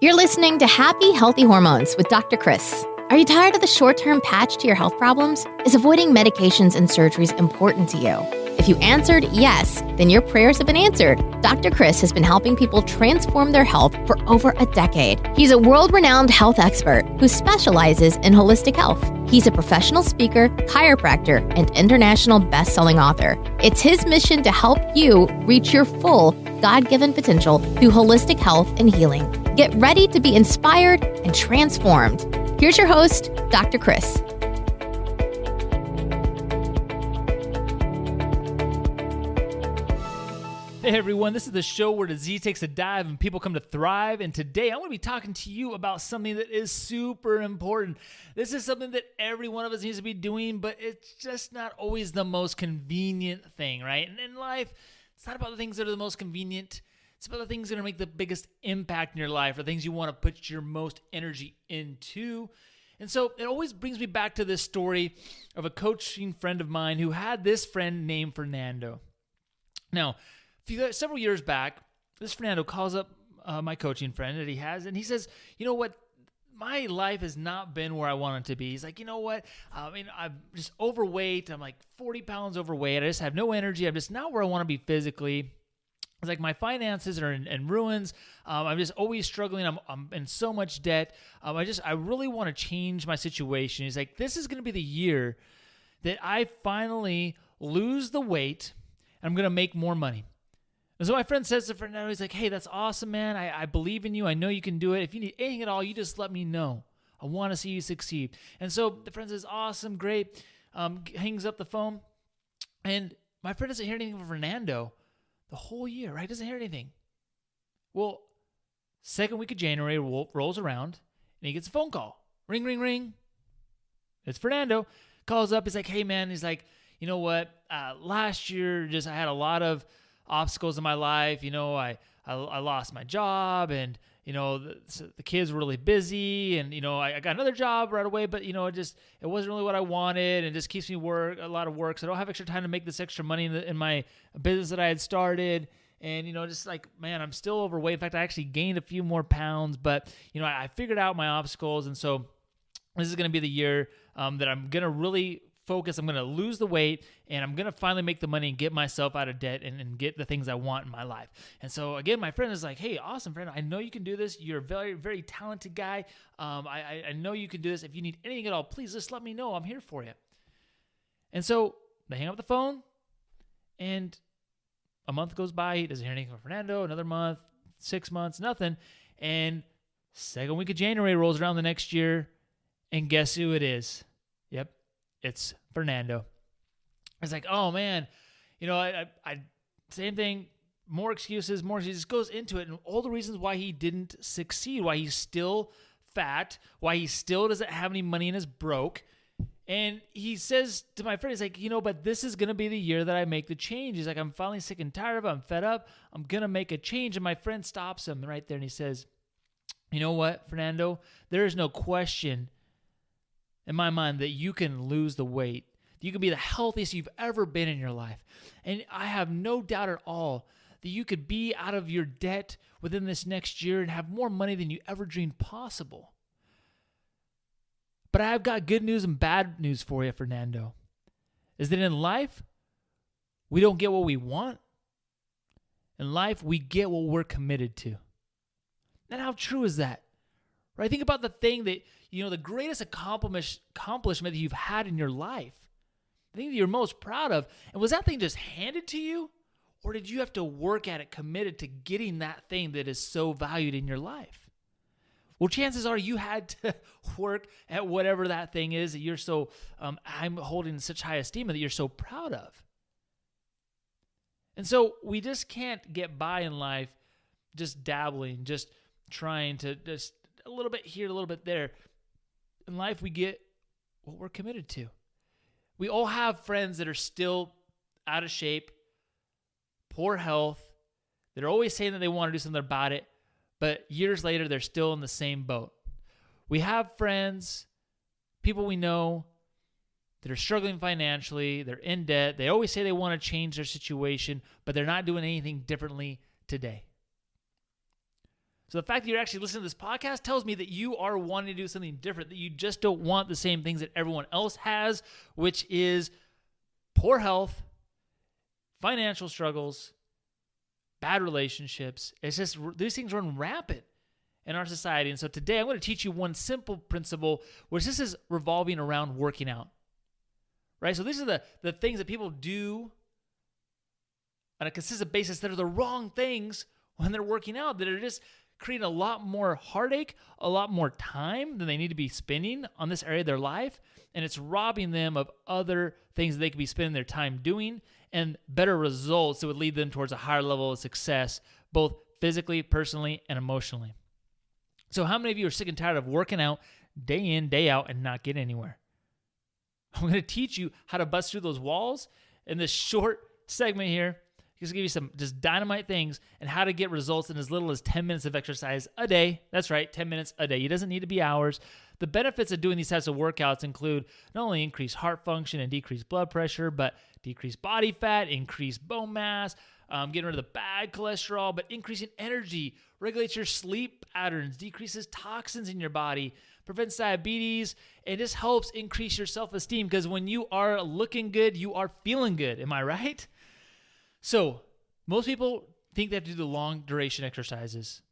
You're listening to Happy Healthy Hormones with Dr. Chris. Are you tired of the short-term patch to your health problems? Is avoiding medications and surgeries important to you? If you answered yes, then your prayers have been answered. Dr. Chris has been helping people transform their health for over a decade. He's a world-renowned health expert who specializes in holistic health. He's a professional speaker, chiropractor, and international best-selling author. It's his mission to help you reach your full God-given potential through holistic health and healing. Get ready to be inspired and transformed. Here's your host, Dr. Chris. Hey everyone, this is the show where disease takes a dive and people come to thrive. And today I'm going to be talking to you about something that is super important. This is something that every one of us needs to be doing, but it's just not always the most convenient thing, right? And in life, it's not about the things that are the most convenient. It's about the things that are going to make the biggest impact in your life, or things you want to put your most energy into. And so it always brings me back to this story of a coaching friend of mine who had this friend named Fernando. Now, several years back, this Fernando calls up my coaching friend that he has, and he says, you know what? My life has not been where I want it to be. He's like, you know what? I'm just overweight. I'm like 40 pounds overweight. I just have no energy. I'm just not where I want to be physically. It's like my finances are in ruins. I'm just always struggling. I'm in so much debt. I really want to change my situation. He's like, this is going to be the year that I finally lose the weight and I'm going to make more money. And so my friend says to Fernando, he's like, hey, that's awesome, man. I believe in you. I know you can do it. If you need anything at all, you just let me know. I want to see you succeed. And so the friend says, awesome, great. Hangs up the phone. And my friend doesn't hear anything from Fernando the whole year, right? Doesn't hear anything. Well, second week of January rolls around, and he gets a phone call. Ring, ring, ring. It's Fernando. Calls up. He's like, hey, man. He's like, you know what? Last year, I had a lot of obstacles in my life. You know, I lost my job, and, you know, the kids were really busy, and, you know, I got another job right away, but, you know, it wasn't really what I wanted, and it just keeps me a lot of work, so I don't have extra time to make this extra money in my business that I had started. And, you know, just like, man, I'm still overweight. In fact, I actually gained a few more pounds, but, you know, I figured out my obstacles, and so this is going to be the year that I'm going to really focus. I'm going to lose the weight, and I'm going to finally make the money and get myself out of debt and get the things I want in my life. And so again, my friend is like, hey, awesome, friend. I know you can do this. You're a very, very talented guy. I know you can do this. If you need anything at all, please just let me know. I'm here for you. And so they hang up the phone, and a month goes by. He doesn't hear anything from Fernando. Another month, 6 months, nothing. And second week of January rolls around the next year, and guess who it is? Yep. It's Fernando. It's like, oh man, you know, I same thing, more excuses. He just goes into it, and all the reasons why he didn't succeed, why he's still fat, why he still doesn't have any money and is broke. And he says to my friend, he's like, you know, but this is going to be the year that I make the change. He's like, I'm finally sick and tired of it. I'm fed up. I'm going to make a change. And my friend stops him right there, and he says, you know what, Fernando, there is no question in my mind that you can lose the weight. You can be the healthiest you've ever been in your life. And I have no doubt at all that you could be out of your debt within this next year and have more money than you ever dreamed possible. But I've got good news and bad news for you, Fernando. Is that in life, we don't get what we want. In life, we get what we're committed to. And how true is that? Right? Think about the thing that, you know, the greatest accomplishment that you've had in your life, the thing that you're most proud of. And was that thing just handed to you? Or did you have to work at it, committed to getting that thing that is so valued in your life? Well, chances are you had to work at whatever that thing is that you're so, I'm holding in such high esteem that you're so proud of. And so we just can't get by in life just dabbling, just trying to just a little bit here, a little bit there. In life, we get what we're committed to. We all have friends that are still out of shape, poor health. They're always saying that they want to do something about it, but years later, they're still in the same boat. We have friends, people we know that are struggling financially. They're in debt. They always say they want to change their situation, but they're not doing anything differently today. So the fact that you're actually listening to this podcast tells me that you are wanting to do something different, that you just don't want the same things that everyone else has, which is poor health, financial struggles, bad relationships. It's just these things run rampant in our society. And so today I'm going to teach you one simple principle, which this is revolving around working out. Right? So these are the things that people do on a consistent basis that are the wrong things when they're working out, that are just creating a lot more heartache, a lot more time than they need to be spending on this area of their life. And it's robbing them of other things that they could be spending their time doing and better results that would lead them towards a higher level of success, both physically, personally, and emotionally. So how many of you are sick and tired of working out day in, day out, and not getting anywhere? I'm going to teach you how to bust through those walls in this short segment here. Just give you some just dynamite things and how to get results in as little as 10 minutes of exercise a day. That's right, 10 minutes a day. It doesn't need to be hours. The benefits of doing these types of workouts include not only increased heart function and decreased blood pressure, but decreased body fat, increased bone mass, getting rid of the bad cholesterol, but increasing energy, regulates your sleep patterns, decreases toxins in your body, prevents diabetes, and just helps increase your self-esteem, because when you are looking good, you are feeling good. Am I right? So most people think they have to do the long duration exercises,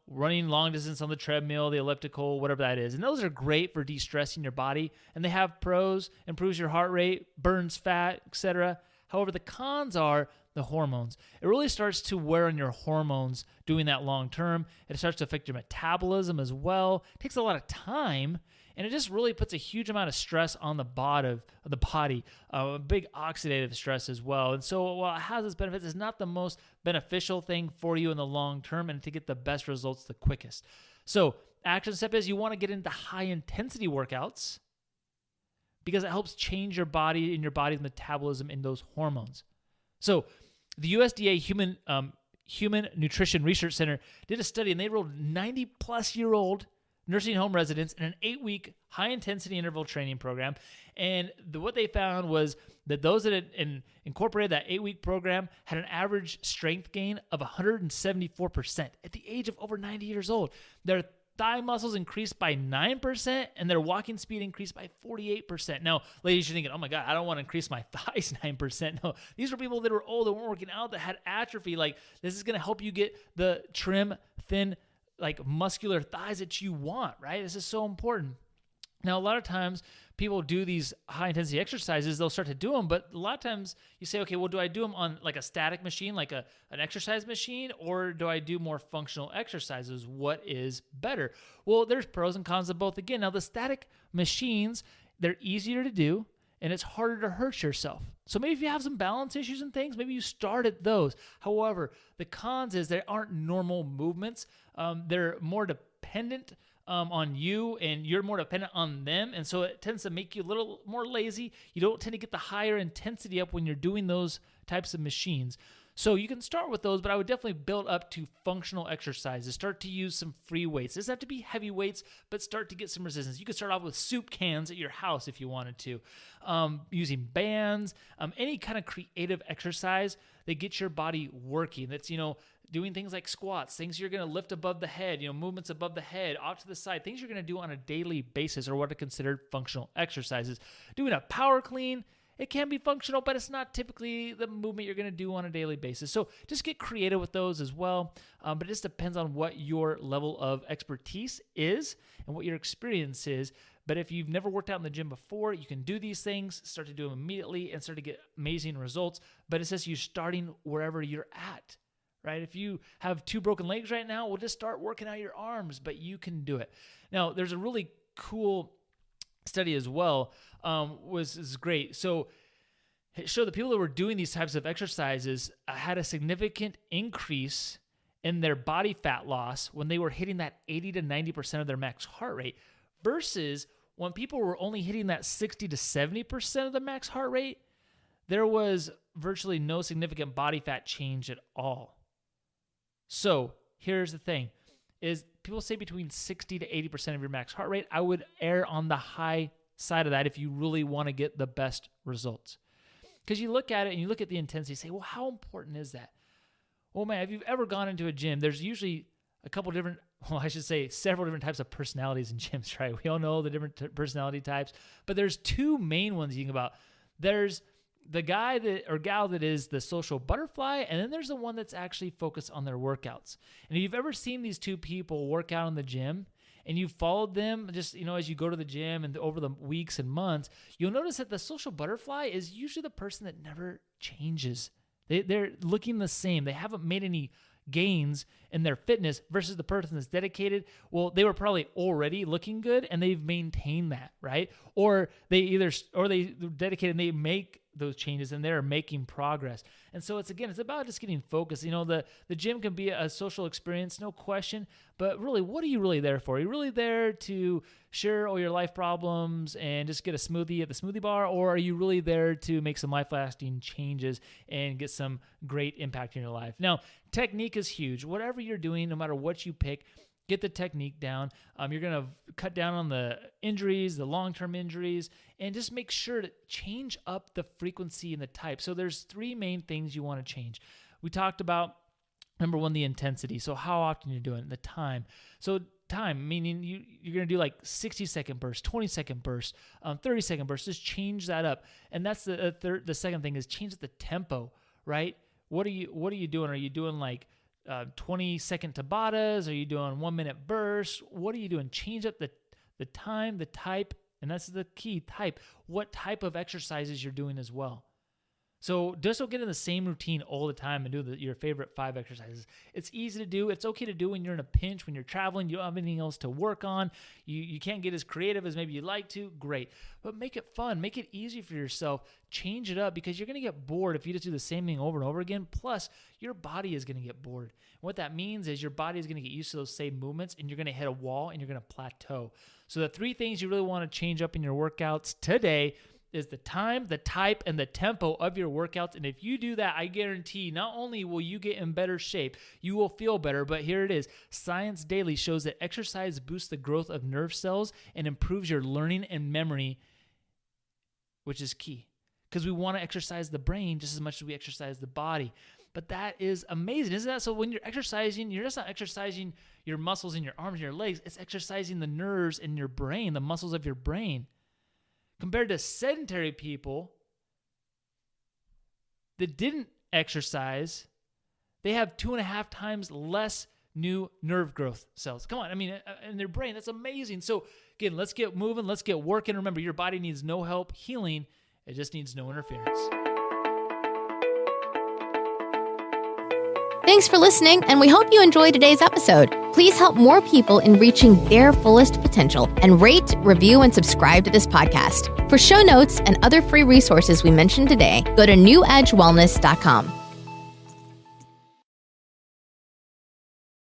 running long distance on the treadmill, the elliptical, whatever that is. And those are great for de-stressing your body, and they have pros: improves your heart rate, burns fat, etc. However, the cons are the hormones. It really starts to wear on your hormones doing that long term. It starts to affect your metabolism as well. It takes a lot of time, and it just really puts a huge amount of stress on the body, a big oxidative stress as well. And so while it has its benefits, it's not the most beneficial thing for you in the long term and to get the best results the quickest. So action step is you want to get into high intensity workouts because it helps change your body and your body's metabolism in those hormones. So the USDA Human Nutrition Research Center did a study, and they enrolled 90-plus-year-old nursing home residents in an 8-week high-intensity interval training program. And what they found was that those that had incorporated that 8-week program had an average strength gain of 174% at the age of over 90 years old. Their thigh muscles increased by 9%, and their walking speed increased by 48%. Now, ladies, you're thinking, oh my God, I don't want to increase my thighs 9%. No, these were people that were old, that weren't working out, that had atrophy. Like, this is going to help you get the trim, thin, like muscular thighs that you want, right? This is so important. Now, a lot of times people do these high intensity exercises, they'll start to do them, but a lot of times you say, okay, well, do I do them on like a static machine, like an exercise machine, or do I do more functional exercises? What is better? Well, there's pros and cons of both. Again, now the static machines, they're easier to do, and it's harder to hurt yourself. So maybe if you have some balance issues and things, maybe you start at those. However, the cons is there aren't normal movements. They're more dependent on you, and you're more dependent on them. And so it tends to make you a little more lazy. You don't tend to get the higher intensity up when you're doing those types of machines. So you can start with those, but I would definitely build up to functional exercises. Start to use some free weights. It doesn't have to be heavy weights, but start to get some resistance. You could start off with soup cans at your house if you wanted to, using bands, any kind of creative exercise that gets your body working. That's, doing things like squats, things you're going to lift above the head, movements above the head, off to the side, things you're going to do on a daily basis are what are considered functional exercises. Doing a power clean, it can be functional, but it's not typically the movement you're going to do on a daily basis. So just get creative with those as well. But it just depends on what your level of expertise is and what your experience is. But if you've never worked out in the gym before, you can do these things, start to do them immediately, and start to get amazing results. But it's just you starting wherever you're at, right? If you have 2 broken legs right now, we'll just start working out your arms, but you can do it. Now, there's a really cool study as well, is great. So it showed the people that were doing these types of exercises had a significant increase in their body fat loss when they were hitting that 80 to 90% of their max heart rate, versus when people were only hitting that 60 to 70% of the max heart rate, there was virtually no significant body fat change at all. So here's the thing, is people say between 60 to 80% of your max heart rate. I would err on the high side of that if you really want to get the best results. Because you look at it and you look at the intensity, you say, well, how important is that? Well, man, if you've ever gone into a gym, there's usually several different types of personalities in gyms, right? We all know the different personality types, but there's two main ones you think about. There's the guy or gal that is the social butterfly, and then there's the one that's actually focused on their workouts. And if you've ever seen these two people work out in the gym, and you've followed them just, as you go to the gym and over the weeks and months, you'll notice that the social butterfly is usually the person that never changes. They're looking the same. They haven't made any gains in their fitness versus the person that's dedicated. Well, they were probably already looking good and they've maintained that, right? Or they dedicated and they make those changes and they're making progress. And so it's about just getting focused. The gym can be a social experience, no question, but really, what are you really there for? Are you really there to share all your life problems and just get a smoothie at the smoothie bar? Or are you really there to make some life-lasting changes and get some great impact in your life? Now, technique is huge. Whatever you're doing, no matter what you pick, get the technique down. You're going to cut down on the injuries, the long-term injuries, and just make sure to change up the frequency and the type. So there's three main things you want to change. We talked about, number one, the intensity. So how often you're doing it, the time. So time, meaning you're going to do like 60-second bursts, 20-second bursts, 30-second bursts. Just change that up. And that's the second thing is change the tempo, right? What are you doing? Are you doing like 20-second Tabatas? Are you doing 1-minute bursts? What are you doing? Change up the time, the type, and that's the key, type. What type of exercises you're doing as well. So just don't get in the same routine all the time and do your favorite 5 exercises. It's easy to do. It's okay to do when you're in a pinch, when you're traveling, you don't have anything else to work on. You can't get as creative as maybe you'd like to. Great. But make it fun. Make it easy for yourself. Change it up because you're going to get bored if you just do the same thing over and over again. Plus, your body is going to get bored. And what that means is your body is going to get used to those same movements and you're going to hit a wall and you're going to plateau. So the 3 things you really want to change up in your workouts today is the time, the type, and the tempo of your workouts. And if you do that, I guarantee not only will you get in better shape, you will feel better, but here it is. Science Daily shows that exercise boosts the growth of nerve cells and improves your learning and memory, which is key. Because we want to exercise the brain just as much as we exercise the body. But that is amazing, isn't that? So when you're exercising, you're just not exercising your muscles in your arms and your legs. It's exercising the nerves in your brain, the muscles of your brain. Compared to sedentary people that didn't exercise, they have 2.5 times less new nerve growth cells. Come on, in their brain, that's amazing. So again, let's get moving, let's get working. Remember, your body needs no help healing. It just needs no interference. Thanks for listening, and we hope you enjoyed today's episode. Please help more people in reaching their fullest potential and rate, review, and subscribe to this podcast. For show notes and other free resources we mentioned today, go to newedgewellness.com.